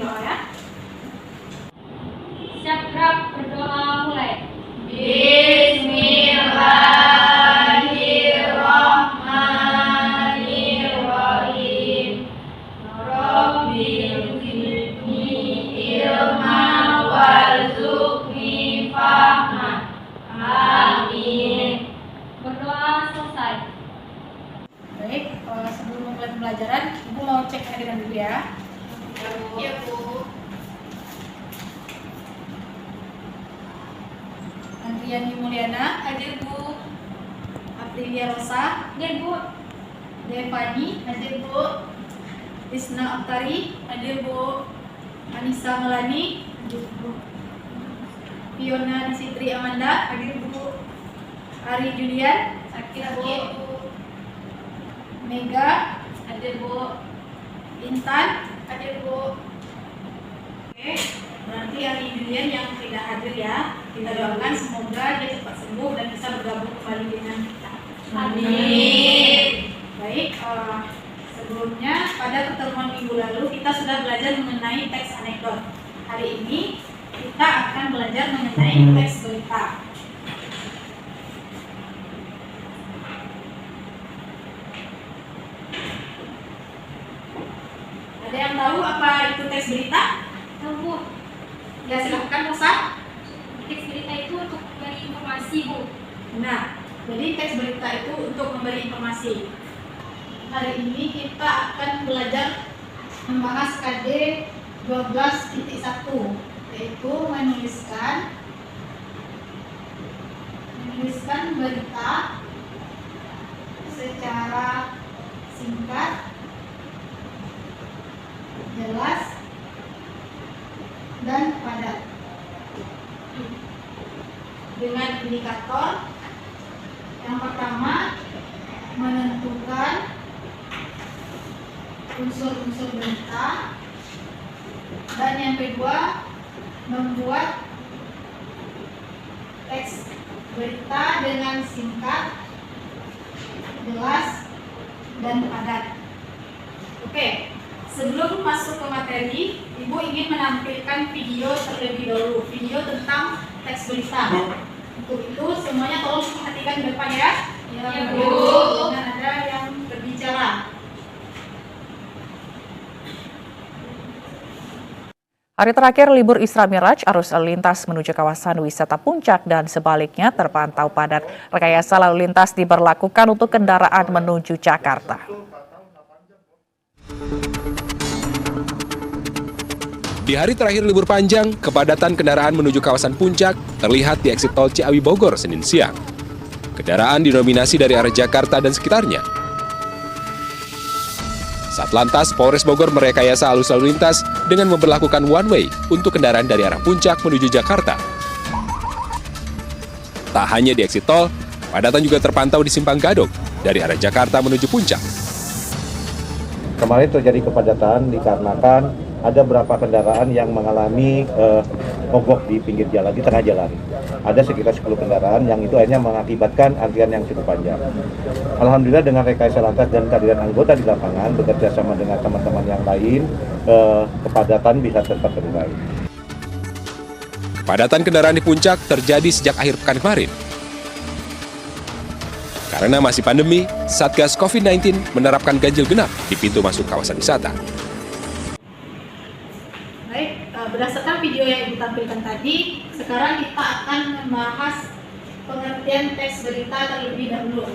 berdoa ya. Siap gerak, berdoa mulai. Bismillahirrahmanirrahim. Rabbi zidni ilma warzuqni fahma. Amin. Berdoa selesai. Baik, sebelum memulai pembelajaran, Ibu mau cek kehadiran dulu ya. Iya, Bu. Andriani Mulyana, Hadir, Bu. Aprilia Rosa, Hadir, Bu. Devani, Hadir, Bu. Risna Oktari, Hadir, Bu. Anissa Melani, Fiona Disitri Amanda, Hadir, Bu. Ari Julian, Hadir, Bu. Mega, Hadir, Bu. Intan. Hadir, Bu. Oke, berarti Ari Julian yang tidak hadir ya. Kita doakan semoga dia cepat sembuh dan bisa bergabung kembali dengan kita. Amin. Baik, sebelumnya pada pertemuan minggu lalu kita sudah belajar mengenai teks anekdot. Hari ini kita akan belajar mengenai teks berita. Ada yang tahu apa itu teks berita? Tahu, Bu. Ya, silahkan Rosa. Teks berita itu untuk memberi informasi, Bu. Nah, jadi teks berita itu untuk memberi informasi. Hari ini kita akan belajar membahas KD 12.1, yaitu menuliskan berita secara singkat, jelas, dan padat dengan indikator. Yang pertama, menentukan unsur-unsur berita, dan yang kedua, membuat teks berita dengan singkat, jelas, dan padat. Oke, sebelum masuk ke materi, Ibu ingin menampilkan video terlebih dahulu, video tentang teks berita. Untuk itu semuanya tolong perhatikan di depan ya. Ya, Bu. Dan ada yang berbicara. Hari terakhir libur Isra Miraj, arus lalu lintas menuju kawasan wisata Puncak dan sebaliknya terpantau padat. Rekayasa lalu lintas diberlakukan untuk kendaraan menuju Jakarta. Di hari terakhir libur panjang, kepadatan kendaraan menuju kawasan Puncak terlihat di eksit tol Ciawi Bogor Senin siang. Kendaraan didominasi dari arah Jakarta dan sekitarnya. Satlantas Polres Bogor merekayasa arus lalu lintas dengan memberlakukan one way untuk kendaraan dari arah Puncak menuju Jakarta. Tak hanya di eksit tol, padatan juga terpantau di Simpang Gadok dari arah Jakarta menuju Puncak. Kemarin terjadi kepadatan dikarenakan ada beberapa kendaraan yang mengalami mogok di pinggir jalan, di tengah jalan. Ada sekitar 10 kendaraan yang itu akhirnya mengakibatkan antrian yang cukup panjang. Alhamdulillah dengan rekayasa lantas dan kehadiran anggota di lapangan bekerja sama dengan teman-teman yang lain, kepadatan bisa tetap terurai. Kepadatan kendaraan di Puncak terjadi sejak akhir pekan kemarin. Karena masih pandemi, Satgas COVID-19 menerapkan ganjil genap di pintu masuk kawasan wisata. Baik, berdasarkan video yang Ibu tampilkan tadi, sekarang kita akan membahas pengertian teks berita terlebih dahulu.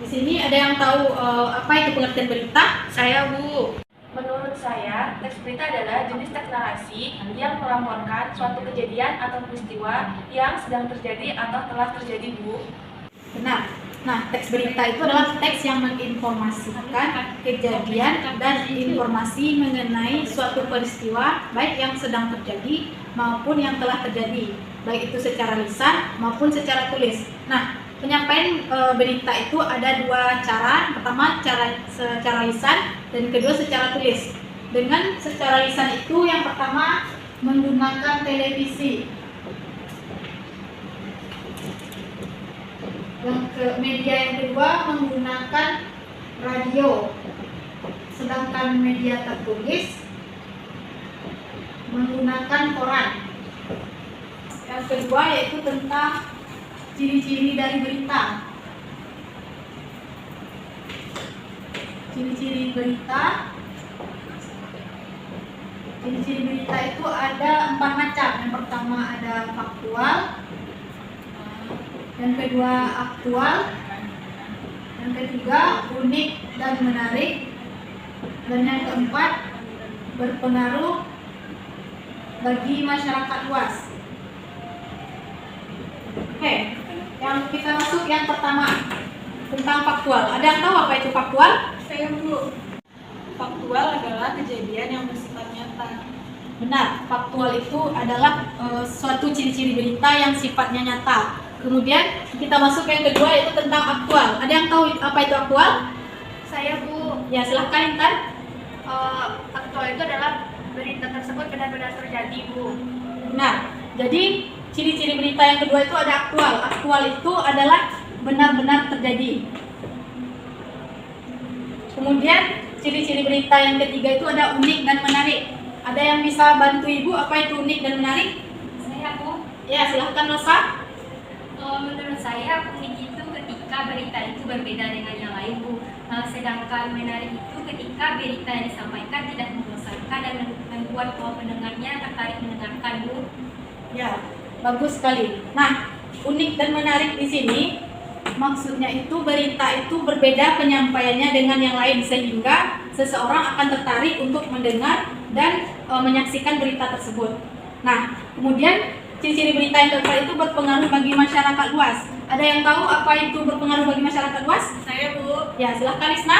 Di sini ada yang tahu apa itu pengertian berita? Saya, Bu. Menurut saya, teks berita adalah jenis teks narasi yang melaporkan suatu kejadian atau peristiwa yang sedang terjadi atau telah terjadi, Bu. Benar. Nah, teks berita itu adalah teks yang menginformasikan kejadian dan informasi mengenai suatu peristiwa baik yang sedang terjadi maupun yang telah terjadi, baik itu secara lisan maupun secara tulis. Nah, penyampaian berita itu ada dua cara. Pertama secara lisan dan kedua secara tulis. Dengan secara lisan itu yang pertama menggunakan televisi. Yang media yang kedua menggunakan radio. Sedangkan media tertulis menggunakan koran. Yang kedua yaitu tentang ciri-ciri dari berita. Ciri-ciri berita. Ciri-ciri berita itu ada 4 macam. Yang pertama ada faktual, yang kedua aktual, yang ketiga unik dan menarik, dan yang keempat berpengaruh bagi masyarakat luas. Oke, yang kita masuk yang pertama tentang faktual. Ada yang tahu apa itu faktual? Saya Bu. Faktual adalah kejadian yang bersifat nyata. Benar, faktual itu adalah suatu ciri-ciri berita yang sifatnya nyata. Kemudian kita masuk yang kedua yaitu tentang aktual. Ada yang tahu apa itu aktual? Saya Bu. Ya, silahkan Intan. Aktual itu adalah berita tersebut benar-benar terjadi Bu. Nah, jadi ciri-ciri berita yang kedua itu ada aktual. Aktual itu adalah benar-benar terjadi. Kemudian ciri-ciri berita yang ketiga itu ada unik dan menarik. Ada yang bisa bantu Ibu apa itu unik dan menarik? Saya Bu. Ya, silahkan Rosa. Menurut saya unik itu ketika berita itu berbeda dengan yang lain Bu. Sedangkan menarik itu ketika berita yang disampaikan tidak membosankan dan membuat pendengarnya tertarik mendengarkan Bu. Ya, bagus sekali. Nah, unik dan menarik di sini maksudnya itu berita itu berbeda penyampaiannya dengan yang lain sehingga seseorang akan tertarik untuk mendengar dan menyaksikan berita tersebut. Nah, kemudian ciri-ciri berita yang keempat itu berpengaruh bagi masyarakat luas. Ada yang tahu apa itu berpengaruh bagi masyarakat luas? Saya Bu, Ya, silahkan Lisna.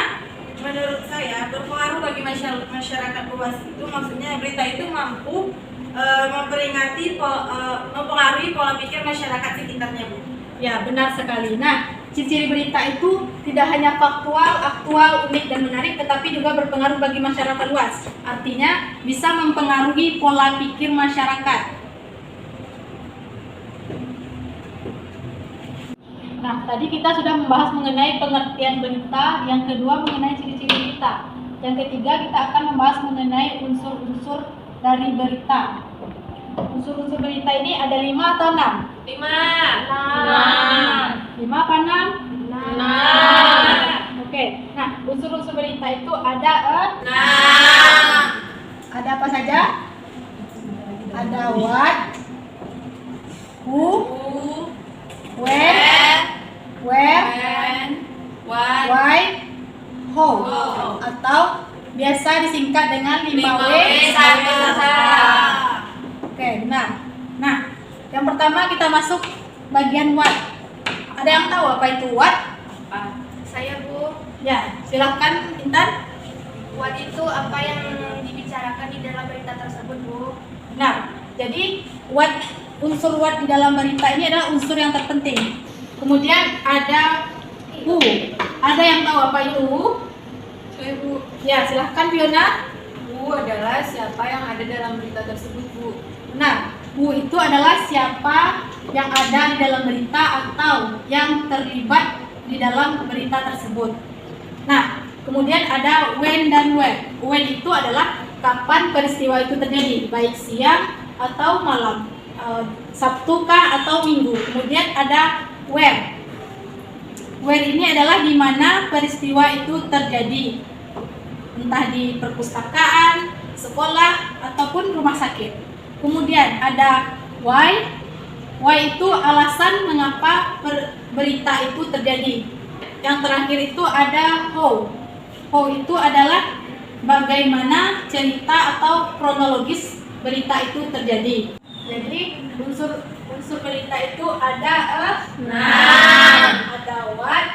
menurut saya berpengaruh bagi masyarakat luas itu maksudnya berita itu mampu mempengaruhi pola pikir masyarakat sekitarnya Bu. Ya, benar sekali. Nah, ciri-ciri berita itu tidak hanya faktual, aktual, unik, dan menarik, tetapi juga berpengaruh bagi masyarakat luas. Artinya, bisa mempengaruhi pola pikir masyarakat. Nah, tadi kita sudah membahas mengenai pengertian berita, yang kedua mengenai ciri-ciri berita. Yang ketiga, kita akan membahas mengenai unsur-unsur dari berita. Unsur-unsur berita ini ada 5 atau 6? 5 apa 6? 6. Oke, nah unsur-unsur berita itu ada 6. Ada apa saja? Ada what, who, where, why, how, atau biasa disingkat dengan 5W. Oke, benar. Nah, yang pertama kita masuk bagian what. Ada yang tahu apa itu what? Saya Bu. Ya, silahkan Intan. What itu apa yang dibicarakan di dalam berita tersebut Bu? Nah, jadi unsur what di dalam berita ini adalah unsur yang terpenting. Kemudian ada who. Ada yang tahu apa itu who? Saya Bu, Ya, silahkan Fiona. Bu adalah siapa yang ada dalam berita tersebut Bu. Nah, who itu adalah siapa yang ada di dalam berita atau yang terlibat di dalam berita tersebut. Nah, kemudian ada when dan where. When itu adalah kapan peristiwa itu terjadi, baik siang atau malam, Sabtu kah atau Minggu. Kemudian ada where. Where ini adalah di mana peristiwa itu terjadi, entah di perpustakaan, sekolah, ataupun rumah sakit. Kemudian ada why. Why itu alasan mengapa berita itu terjadi. Yang terakhir itu ada how. How itu adalah bagaimana cerita atau kronologis berita itu terjadi. Jadi unsur berita itu ada 6. Ada what,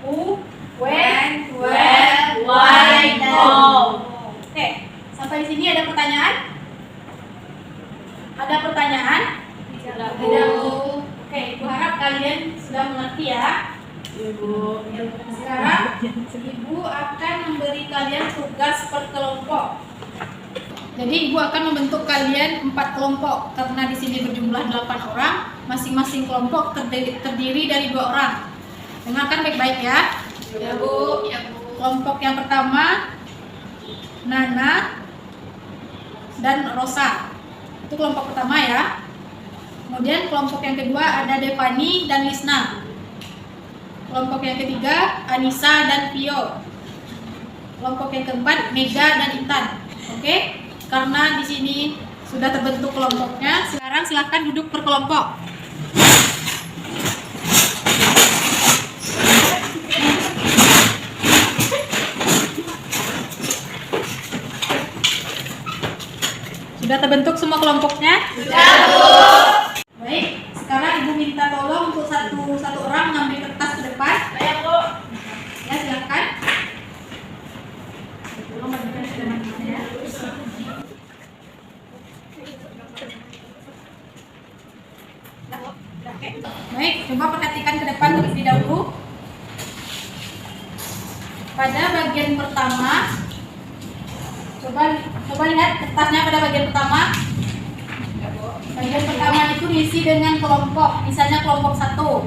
who, when, where, why, dan how. Oke, sampai sini ada pertanyaan? Ada pertanyaan? Ada Bu. Oke, Ibu harap kalian sudah mengerti ya. Ibu. Sekarang Ibu akan memberi kalian tugas per kelompok. Jadi Ibu akan membentuk kalian 4 kelompok karena di sini berjumlah 8 orang, masing-masing kelompok terdiri dari 2 orang. Dengarkan baik-baik ya. Ya Bu. Ya Bu. Kelompok yang pertama Nana dan Rosa. Itu kelompok pertama ya. Kemudian kelompok yang kedua ada Devani dan Lisna. Kelompok yang ketiga Anissa dan Pio. Kelompok yang keempat Mega dan Intan. Oke? Karena di sini sudah terbentuk kelompoknya, sekarang silahkan duduk per kelompok. Sudah terbentuk semua kelompoknya? Sudah, Bu. Baik, sekarang Ibu minta tolong untuk satu orang mengambil kertas ke depan. Baik, Bu. Ya, silakan. Tolong bagikan ke teman-teman ya. Baik, coba perhatikan ke depan terlebih dahulu. Pada bagian pertama, coba lihat kertasnya pada bagian pertama. Bagian pertama itu diisi dengan kelompok, misalnya kelompok 1.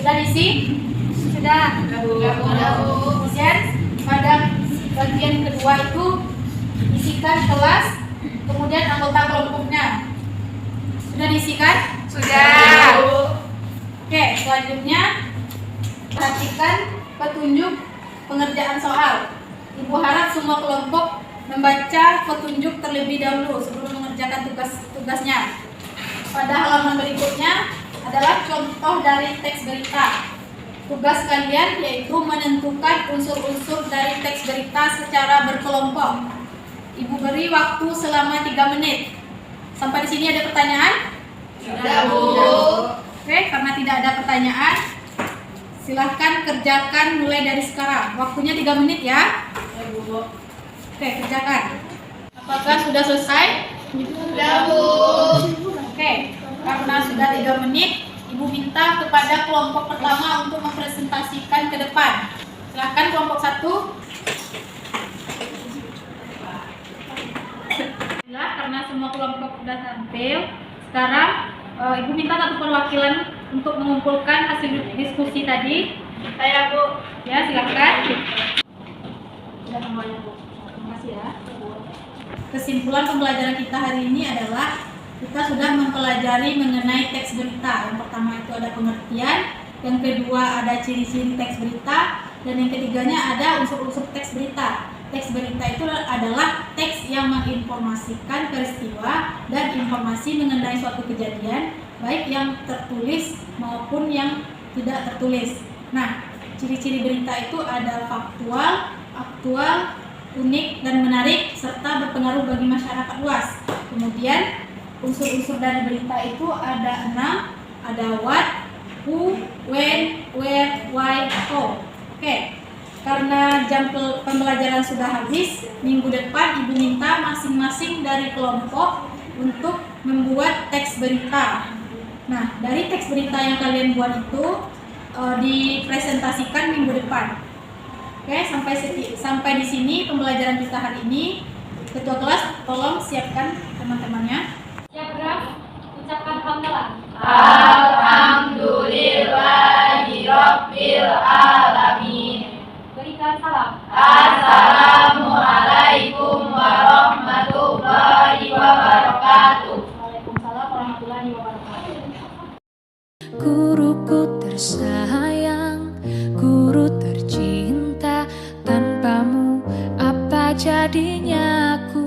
Sudah diisi? Sudah. Kemudian pada bagian kedua itu isikan kelas, kemudian anggota kelompoknya. Sudah diisikan? Sudah. Oke, selanjutnya perhatikan petunjuk pengerjaan soal. Ibu harap semua kelompok membaca petunjuk terlebih dahulu sebelum mengerjakan tugasnya. Pada halaman berikutnya adalah contoh dari teks berita. Tugas kalian yaitu menentukan unsur-unsur dari teks berita secara berkelompok. Ibu beri waktu selama 3 menit. Sampai di sini ada pertanyaan? Sudah, Bu. Oke, karena tidak ada pertanyaan, silahkan kerjakan mulai dari sekarang. Waktunya 3 menit ya. Oke, kerjakan. Apakah sudah selesai? Sudah, Bu. Oke, karena sudah 3 menit, Ibu minta kepada kelompok pertama untuk mempresentasikan ke depan. Silahkan kelompok 1. Karena semua kelompok sudah tampil, sekarang Ibu minta satu perwakilan untuk mengumpulkan hasil diskusi tadi. Saya, Bu. Ya, silakan. Sudah semuanya, Bu. Terima kasih ya. Kesimpulan pembelajaran kita hari ini adalah kita sudah mempelajari mengenai teks berita. Yang pertama itu ada pengertian, yang kedua ada ciri-ciri teks berita, dan yang ketiganya ada unsur-unsur teks berita. Teks berita itu adalah teks yang menginformasikan peristiwa dan informasi mengenai suatu kejadian, baik yang tertulis maupun yang tidak tertulis. Nah, ciri-ciri berita itu ada faktual, aktual, unik dan menarik, serta berpengaruh bagi masyarakat luas. Kemudian unsur-unsur dari berita itu ada 6, ada what, who, when, where, why, how. Oke. Karena jam pembelajaran sudah habis, minggu depan Ibu minta masing-masing dari kelompok untuk membuat teks berita. Nah, dari teks berita yang kalian buat itu dipresentasikan minggu depan. Oke, sampai di sini pembelajaran kita hari ini. Ketua kelas, tolong siapkan teman-temannya. Siap, gerak. Ucapkan hamdalah. Alhamdulillahirabbil alamin. Berikan salam. Assalamualaikum warahmatullahi wabarakatuh. Waalaikumsalam warahmatullahi wabarakatuh. Guruku tersayang, guru tercinta, tanpamu apa jadinya aku?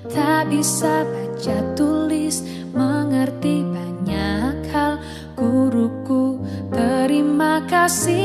Tak bisa baca tulis, mengerti banyak hal. Guruku, terima kasih